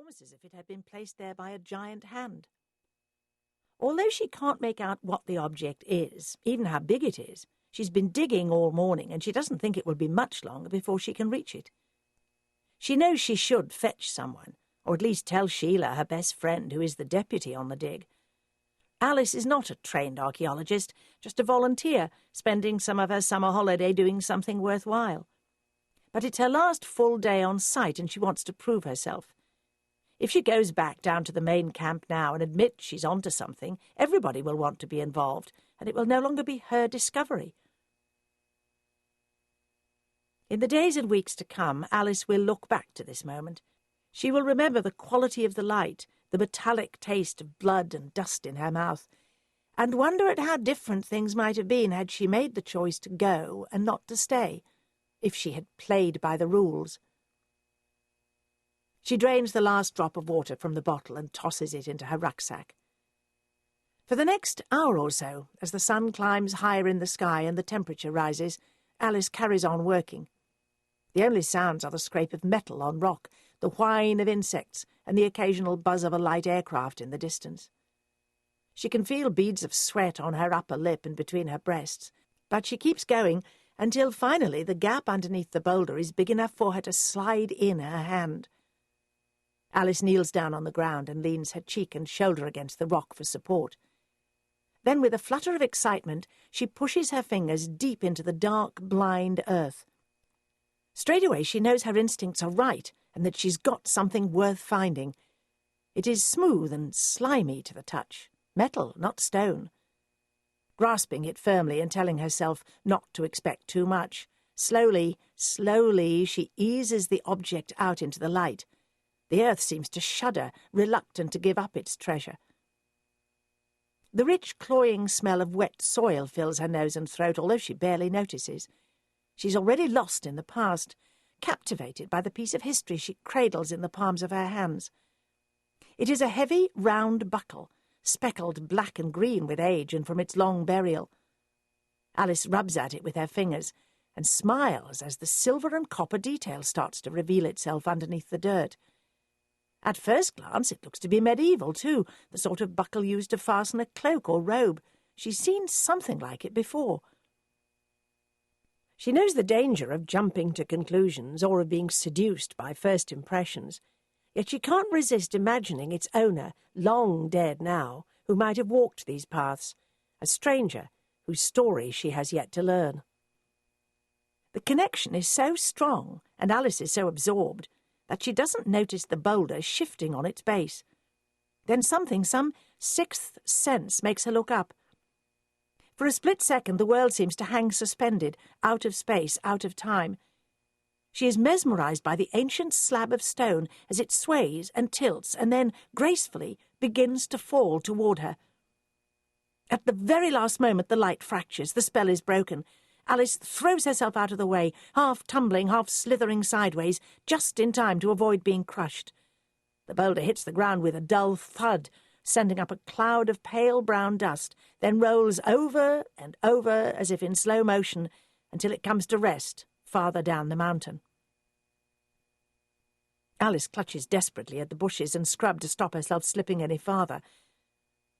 almost as if it had been placed there by a giant hand. Although she can't make out what the object is, even how big it is, she's been digging all morning, and she doesn't think it will be much longer before she can reach it. She knows she should fetch someone, or at least tell Sheila, her best friend, who is the deputy on the dig. Alice is not a trained archaeologist, just a volunteer, spending some of her summer holiday doing something worthwhile. But it's her last full day on site, and she wants to prove herself. If she goes back down to the main camp now and admits she's onto something, everybody will want to be involved, and it will no longer be her discovery. In the days and weeks to come, Alice will look back to this moment. She will remember the quality of the light, the metallic taste of blood and dust in her mouth, and wonder at how different things might have been had she made the choice to go and not to stay, if she had played by the rules. She drains the last drop of water from the bottle and tosses it into her rucksack. For the next hour or so, as the sun climbs higher in the sky and the temperature rises, Alice carries on working. The only sounds are the scrape of metal on rock, the whine of insects, and the occasional buzz of a light aircraft in the distance. She can feel beads of sweat on her upper lip and between her breasts, but she keeps going until finally the gap underneath the boulder is big enough for her to slide in her hand. Alice kneels down on the ground and leans her cheek and shoulder against the rock for support. Then, with a flutter of excitement, she pushes her fingers deep into the dark, blind earth. Straight away she knows her instincts are right and that she's got something worth finding. It is smooth and slimy to the touch, metal, not stone. Grasping it firmly and telling herself not to expect too much, slowly, she eases the object out into the light. The earth seems to shudder, reluctant to give up its treasure. The rich, cloying smell of wet soil fills her nose and throat, although she barely notices. She's already lost in the past, captivated by the piece of history she cradles in the palms of her hands. It is a heavy, round buckle, speckled black and green with age and from its long burial. Alice rubs at it with her fingers and smiles as the silver and copper detail starts to reveal itself underneath the dirt. At first glance it looks to be medieval, too, the sort of buckle used to fasten a cloak or robe. She's seen something like it before. She knows the danger of jumping to conclusions or of being seduced by first impressions, yet she can't resist imagining its owner, long dead now, who might have walked these paths, a stranger whose story she has yet to learn. The connection is so strong, and Alice is so absorbed, that she doesn't notice the boulder shifting on its base. Then some sixth sense makes her look up. For a split second the world seems to hang suspended, out of space, out of time. She is mesmerized by the ancient slab of stone as it sways and tilts and then, gracefully, begins to fall toward her. At the very last moment the light fractures, the spell is broken. Alice throws herself out of the way, half tumbling, half slithering sideways, just in time to avoid being crushed. The boulder hits the ground with a dull thud, sending up a cloud of pale brown dust, then rolls over and over as if in slow motion until it comes to rest farther down the mountain. Alice clutches desperately at the bushes and scrub to stop herself slipping any farther.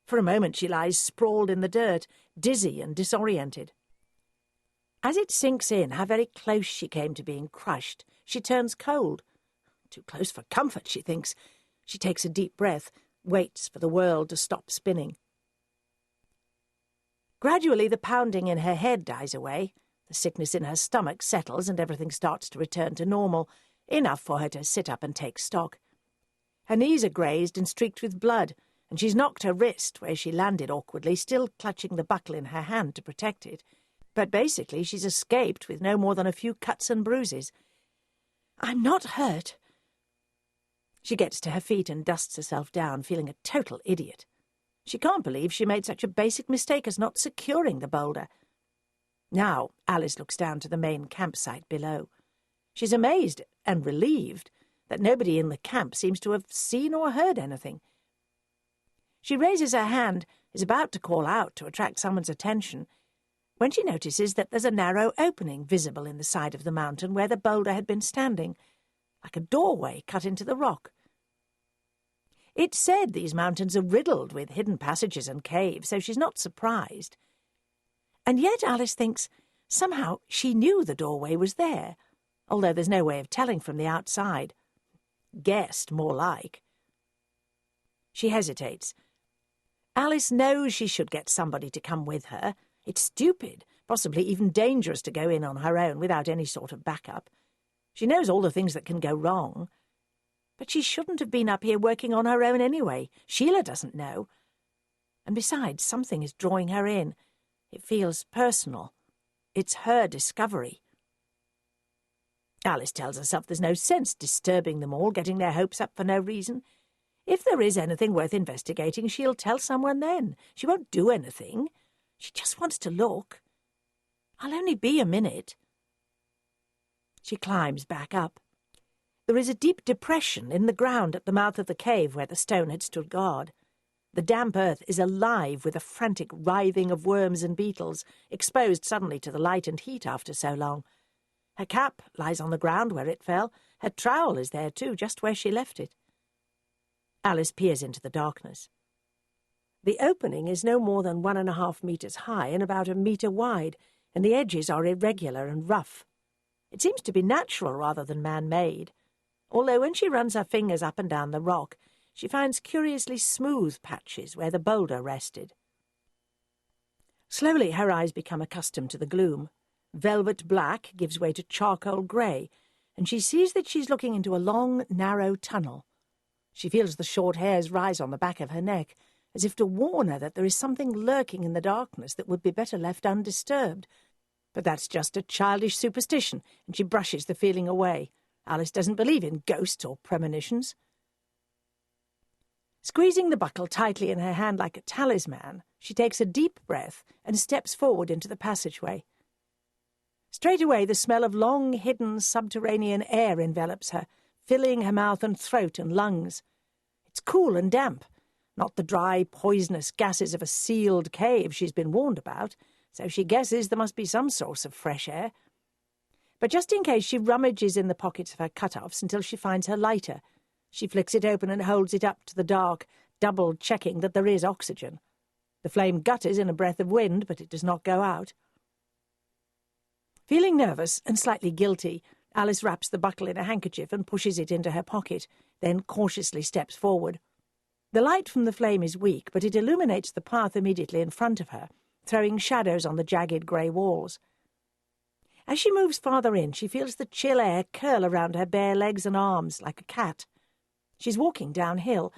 For a moment she lies sprawled in the dirt, dizzy and disoriented. As it sinks in how very close she came to being crushed, she turns cold. Too close for comfort, she thinks. She takes a deep breath, waits for the world to stop spinning. Gradually the pounding in her head dies away, the sickness in her stomach settles and everything starts to return to normal, enough for her to sit up and take stock. Her knees are grazed and streaked with blood, and she's knocked her wrist where she landed awkwardly, still clutching the buckle in her hand to protect it. But basically she's escaped with no more than a few cuts and bruises. "I'm not hurt." She gets to her feet and dusts herself down, feeling a total idiot. She can't believe she made such a basic mistake as not securing the boulder. Now Alice looks down to the main campsite below. She's amazed and relieved that nobody in the camp seems to have seen or heard anything. She raises her hand, is about to call out to attract someone's attention, when she notices that there's a narrow opening visible in the side of the mountain where the boulder had been standing, like a doorway cut into the rock. It's said these mountains are riddled with hidden passages and caves, so she's not surprised. And yet Alice thinks somehow she knew the doorway was there, although there's no way of telling from the outside. Guessed, more like. She hesitates. Alice knows she should get somebody to come with her. It's stupid, possibly even dangerous to go in on her own without any sort of backup. She knows all the things that can go wrong. But she shouldn't have been up here working on her own anyway. Sheila doesn't know. And besides, something is drawing her in. It feels personal. It's her discovery. Alice tells herself there's no sense disturbing them all, getting their hopes up for no reason. If there is anything worth investigating, she'll tell someone then. She won't do anything. She just wants to look. I'll only be a minute. She climbs back up. There is a deep depression in the ground at the mouth of the cave where the stone had stood guard. The damp earth is alive with a frantic writhing of worms and beetles, exposed suddenly to the light and heat after so long. Her cap lies on the ground where it fell. Her trowel is there too, just where she left it. Alice peers into the darkness. The opening is no more than 1.5 meters high and about 1 meter wide, and the edges are irregular and rough. It seems to be natural rather than man-made, although when she runs her fingers up and down the rock, she finds curiously smooth patches where the boulder rested. Slowly her eyes become accustomed to the gloom. Velvet black gives way to charcoal grey, and she sees that she's looking into a long, narrow tunnel. She feels the short hairs rise on the back of her neck, as if to warn her that there is something lurking in the darkness that would be better left undisturbed. But that's just a childish superstition, and she brushes the feeling away. Alice doesn't believe in ghosts or premonitions. Squeezing the buckle tightly in her hand like a talisman, she takes a deep breath and steps forward into the passageway. Straight away the smell of long, hidden subterranean air envelops her, filling her mouth and throat and lungs. It's cool and damp, not the dry, poisonous gases of a sealed cave she's been warned about, so she guesses there must be some source of fresh air. But just in case, she rummages in the pockets of her cut-offs until she finds her lighter. She flicks it open and holds it up to the dark, double-checking that there is oxygen. The flame gutters in a breath of wind, but it does not go out. Feeling nervous and slightly guilty, Alice wraps the buckle in a handkerchief and pushes it into her pocket, then cautiously steps forward. The light from the flame is weak, but it illuminates the path immediately in front of her, throwing shadows on the jagged grey walls. As she moves farther in, she feels the chill air curl around her bare legs and arms like a cat. She's walking downhill.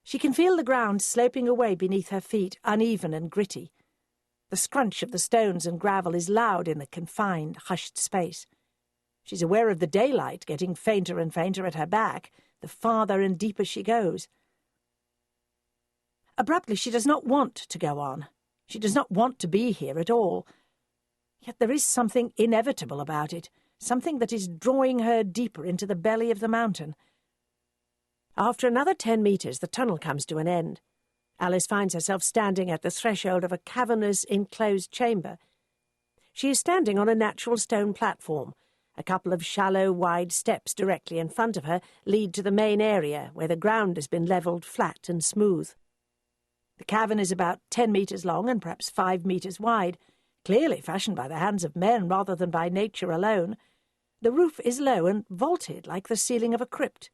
She can feel the ground sloping away beneath her feet, uneven and gritty. The scrunch of the stones and gravel is loud in the confined, hushed space. She's aware of the daylight getting fainter and fainter at her back, the farther and deeper she goes. Abruptly, she does not want to go on. She does not want to be here at all. Yet there is something inevitable about it, something that is drawing her deeper into the belly of the mountain. After another 10 meters, the tunnel comes to an end. Alice finds herself standing at the threshold of a cavernous, enclosed chamber. She is standing on a natural stone platform. A couple of shallow, wide steps directly in front of her lead to the main area, where the ground has been levelled flat and smooth. The cavern is about 10 meters long and perhaps 5 meters wide, clearly fashioned by the hands of men rather than by nature alone. The roof is low and vaulted like the ceiling of a crypt.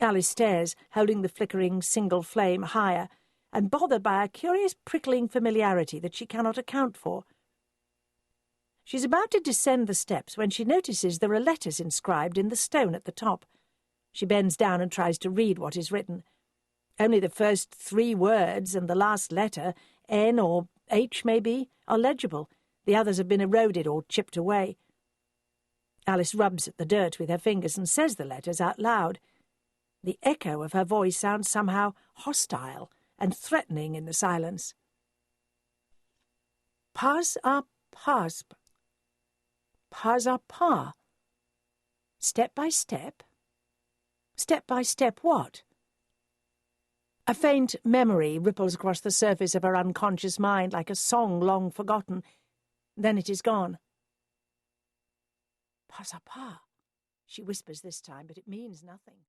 Alice stares, holding the flickering single flame higher, and bothered by a curious prickling familiarity that she cannot account for. She's about to descend the steps when she notices there are letters inscribed in the stone at the top. She bends down and tries to read what is written. Only the first 3 words and the last letter, N or H maybe, are legible. The others have been eroded or chipped away. Alice rubs at the dirt with her fingers and says the letters out loud. The echo of her voice sounds somehow hostile and threatening in the silence. Pas a pas. Pas a pas. Step by step? Step by step what? A faint memory ripples across the surface of her unconscious mind like a song long forgotten. Then it is gone. Pas a pas, she whispers this time, but it means nothing.